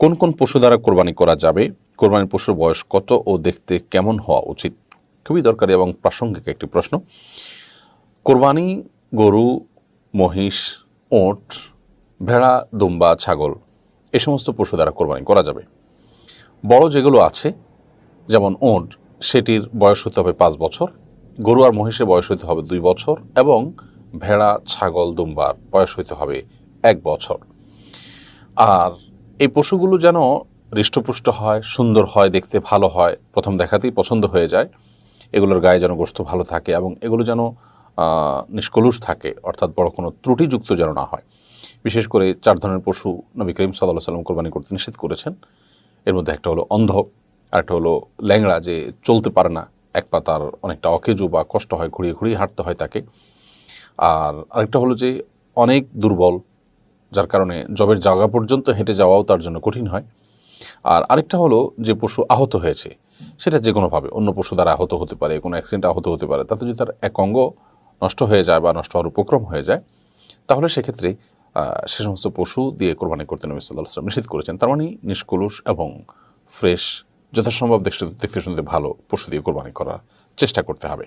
কোন কোন পশু দ্বারা কোরবানি করা যাবে, কোরবানির পশুর বয়স কত ও দেখতে কেমন হওয়া উচিত? খুবই দরকারি এবং প্রাসঙ্গিক একটি প্রশ্ন। কোরবানি গরু, মহিষ, ওঁট, ভেড়া, দুম্বা, ছাগল এ সমস্ত পশু দ্বারা কোরবানি করা যাবে। বড় যেগুলো আছে যেমন ওঁট, সেটির বয়স হতে হবে 5 বছর, গরু আর মহিষের বয়স হতে হবে 2 বছর এবং ভেড়া, ছাগল, দুম্বার বয়স হতে হবে 1 বছর। আর এই পশুগুলো যেন হৃষ্টপুষ্ট হয়, সুন্দর হয়, দেখতে ভালো হয়, প্রথম দেখাতেই পছন্দ হয়ে যায়, এগুলোর গায়ে যেন গোশত ভালো থাকে এবং এগুলো যেন নিষ্কলুষ থাকে, অর্থাৎ বড় কোনো ত্রুটিযুক্ত যেন না হয়। বিশেষ করে 4 ধরনের পশু নবী করিম সাল্লাল্লাহু আলাইহি ওয়াসাল্লাম কোরবানি করতে নিষেধ করেছেন। এর মধ্যে একটা হলো অন্ধ, আরেকটা হলো ল্যাংড়া, যে চলতে পারে না, এক পা তার অনেকটা অকেজো বা কষ্ট হয়, ঘুরিয়ে ঘুরিয়ে হাঁটতে হয় তাকে। আর আরেকটা হলো যে অনেক দুর্বল, যার কারণে জবের জায়গা পর্যন্ত হেঁটে যাওয়াও তার জন্য কঠিন হয়। আর আরেকটা হলো যে পশু আহত হয়েছে, সেটা যে কোনোভাবে অন্য পশু দ্বারা আহত হতে পারে, কোনো অ্যাক্সিডেন্টে আহত হতে পারে, তাতে যদি তার এক অঙ্গ নষ্ট হয়ে যায় বা নষ্ট হওয়ার উপক্রম হয়ে যায়, তাহলে সেক্ষেত্রে সে সমস্ত পশু দিয়ে কোরবানি করতে নবী সাল্লাল্লাহু আলাইহি ওয়াসাল্লাম নিষেধ করেছেন। তার মানে নিষ্কলুষ এবং ফ্রেশ, যথাসম্ভব দেখতে শুনতে ভালো পশু দিয়ে কোরবানি করার চেষ্টা করতে হবে।